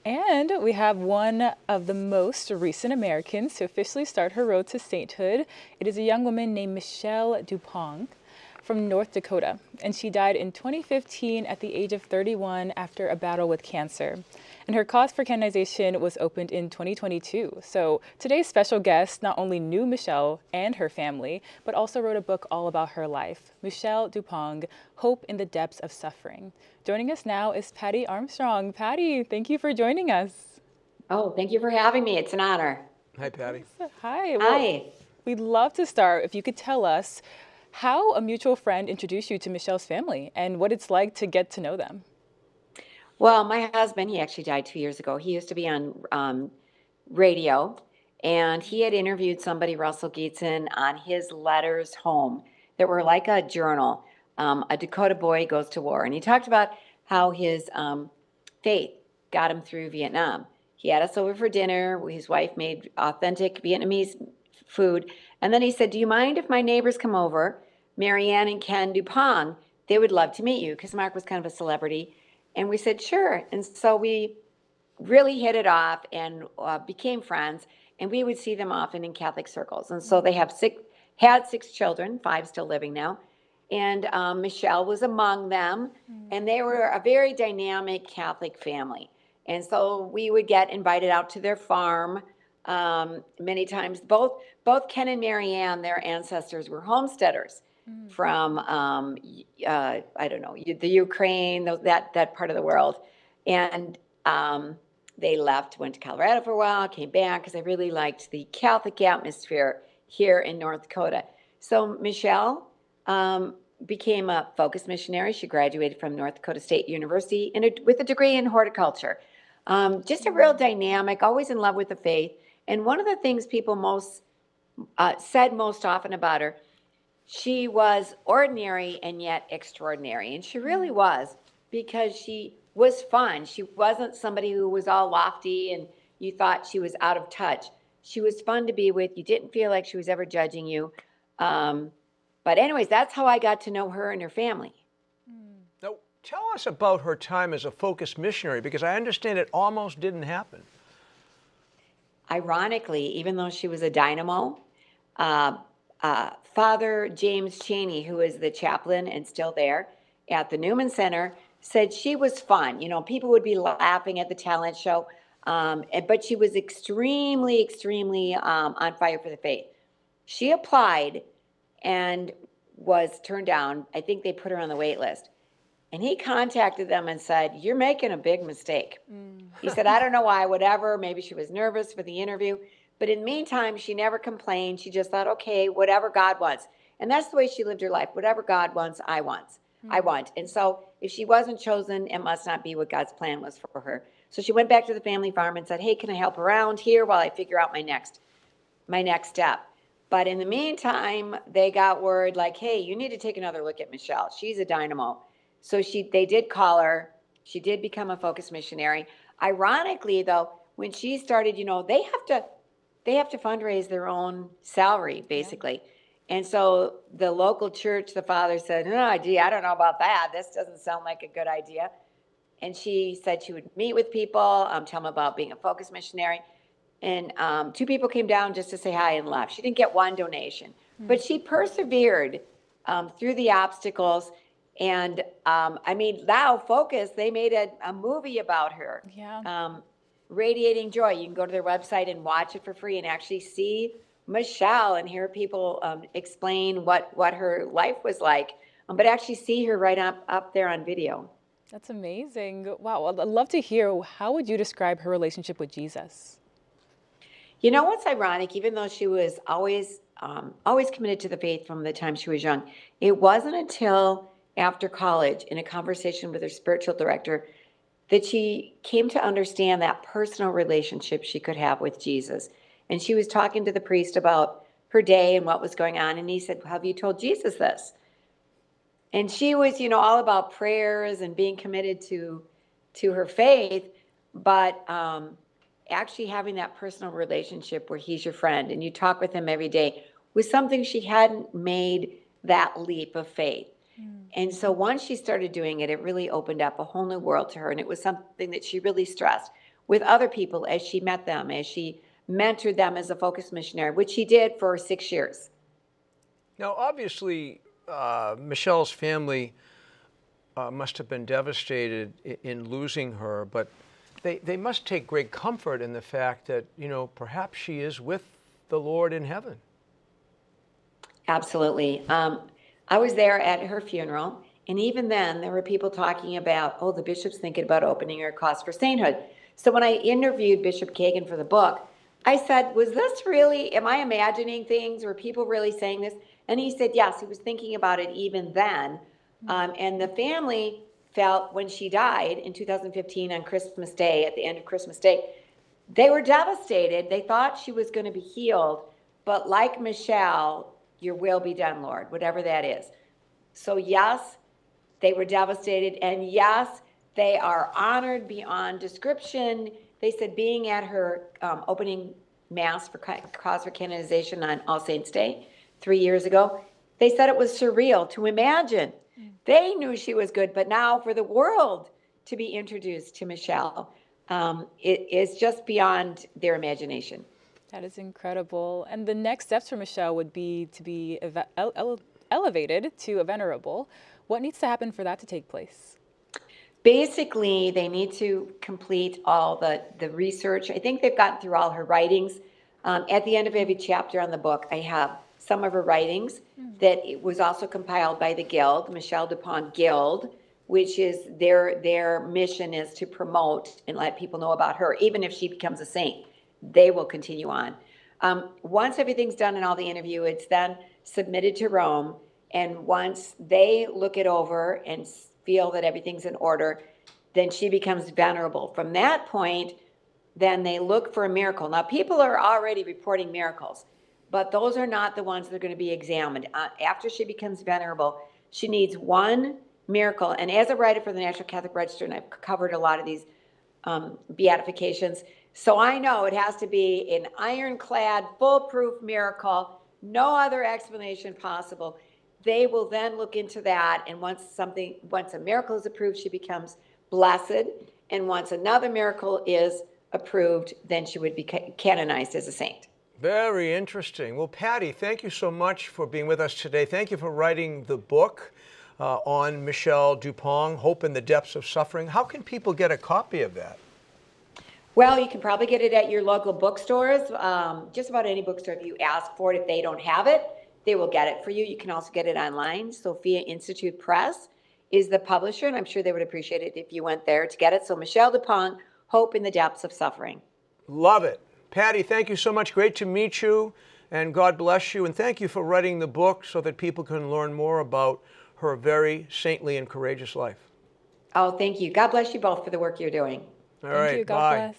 And we have one of the most recent Americans to officially start her road to sainthood. It is a young woman named Michelle Duppong from North Dakota, and she died in 2015 at the age of 31 after a battle with cancer. And her cause for canonization was opened in 2022. So today's special guest not only knew Michelle and her family, but also wrote a book all about her life. Michelle Duppong, Hope in the Depths of Suffering. Joining us now is Patti Armstrong. Patti, thank you for joining us. Oh, thank you for having me. It's an honor. Hi, Patti. Hi. Well, Hi. we'd love to start if you could tell us how a mutual friend introduced you to Michelle's family and what it's like to get to know them. Well, my husband, he actually died 2 years ago. He used to be on radio, and he had interviewed somebody, Russell Geetson, on his letters home that were like a journal. A Dakota boy goes to war, and he talked about how his faith got him through Vietnam. He had us over for dinner. His wife made authentic Vietnamese food. And then he said, "Do you mind if my neighbors come over? Marianne and Ken Duppong, they would love to meet you," because Mark was kind of a celebrity. And we said, "Sure." And so we really hit it off and became friends. And we would see them often in Catholic circles. And so they had 6 children, 5 still living now. And Michelle was among them. And they were a very dynamic Catholic family. And so we would get invited out to their farm many times. Both Ken and Marianne, their ancestors were homesteaders from I don't know, the Ukraine, that part of the world, and they left, went to Colorado for a while, came back because I really liked the Catholic atmosphere here in North Dakota. So Michelle became a focus missionary. She graduated from North Dakota State University with a degree in horticulture. Just a real dynamic, always in love with the faith. And one of the things people said most often about her, she was ordinary and yet extraordinary. And she really was, because she was fun. She wasn't somebody who was all lofty and you thought she was out of touch. She was fun to be with. You didn't feel like she was ever judging you. But anyways, that's how I got to know her and her family. Now, tell us about her time as a focus missionary, because I understand it almost didn't happen. Ironically, even though she was a dynamo, Father James Cheney, who is the chaplain and still there at the Newman Center, said she was fun. You know, people would be laughing at the talent show, but she was extremely, extremely on fire for the faith. She applied and was turned down. I think they put her on the wait list. And he contacted them and said, "You're making a big mistake." He said, "I don't know why, whatever. Maybe she was nervous for the interview." But in the meantime, she never complained. She just thought, okay, whatever God wants. And that's the way she lived her life. Whatever God wants, I want. And so if she wasn't chosen, it must not be what God's plan was for her. So she went back to the family farm and said, "Hey, can I help around here while I figure out my next step?" But in the meantime, they got word like, "Hey, you need to take another look at Michelle. She's a dynamo." So they did call her. She did become a focus missionary. Ironically, though, when she started, they have to fundraise their own salary, basically. Yeah. And so the local church, the father said, "Oh, gee, I don't know about that. This doesn't sound like a good idea." And she said she would meet with people, tell them about being a focus missionary. And 2 people came down just to say hi and left. She didn't get one donation, but she persevered through the obstacles. And now Focus, they made a movie about her. Yeah. Radiating Joy. You can go to their website and watch it for free and actually see Michelle and hear people explain what her life was like, but actually see her right up there on video. That's amazing. Wow. I'd love to hear, how would you describe her relationship with Jesus? You know what's ironic? Even though she was always committed to the faith from the time she was young, it wasn't until after college, in a conversation with her spiritual director, that she came to understand that personal relationship she could have with Jesus. And she was talking to the priest about her day and what was going on. And he said, "Have you told Jesus this?" And she was, all about prayers and being committed to her faith, but actually having that personal relationship where he's your friend and you talk with him every day was something she hadn't made that leap of faith. And so once she started doing it, it really opened up a whole new world to her. And it was something that she really stressed. with other people as she met them, as she mentored them as a focus missionary, which she did for 6 years. Now, obviously, Michelle's family must have been devastated in losing her, but they must take great comfort in the fact that, you know, perhaps she is with the Lord in heaven. Absolutely. I was there at her funeral, and even then, there were people talking about, oh, the bishop's thinking about opening her cause for sainthood. So when I interviewed Bishop Kagan for the book, I said, was this really, am I imagining things? Were people really saying this? And he said, yes, he was thinking about it even then. And the family felt when she died in 2015 on Christmas Day, at the end of Christmas Day, they were devastated. They thought she was going to be healed. But like Michelle, your will be done, Lord, whatever that is. So yes, they were devastated. And yes, they are honored beyond description. They said being at her opening mass for cause for canonization on All Saints Day 3 years ago, they said it was surreal to imagine. They knew she was good, but now for the world to be introduced to Michelle, it is just beyond their imagination. That is incredible. And the next steps for Michelle would be to be elevated to a venerable. What needs to happen for that to take place? Basically, they need to complete all the research. I think they've gotten through all her writings. At the end of every chapter on the book, I have some of her writings that it was also compiled by the Guild, Michelle Duppong Guild, which is their mission is to promote and let people know about her. Even if she becomes a saint, they will continue on. Once everything's done in all the interview, it's then submitted to Rome. And once they look it over and feel that everything's in order, then she becomes venerable. From that point, then they look for a miracle. Now, people are already reporting miracles, but those are not the ones that are going to be examined. After she becomes venerable, she needs one miracle. And as a writer for the National Catholic Register, and I've covered a lot of these beatifications, so I know it has to be an ironclad, foolproof miracle, no other explanation possible. They will then look into that, and once a miracle is approved, she becomes blessed, and once another miracle is approved, then she would be canonized as a saint. Very interesting. Well, Patti, thank you so much for being with us today. Thank you for writing the book on Michelle Duppong, Hope in the Depths of Suffering. How can people get a copy of that? Well, you can probably get it at your local bookstores, just about any bookstore. If you ask for it, if they don't have it, they will get it for you. You can also get it online. Sophia Institute Press is the publisher, and I'm sure they would appreciate it if you went there to get it. So Michelle Duppong, Hope in the Depths of Suffering. Love it. Patti, thank you so much. Great to meet you, and God bless you. And thank you for writing the book so that people can learn more about her very saintly and courageous life. Oh, thank you. God bless you both for the work you're doing. All right, Thank you. God bye. bless.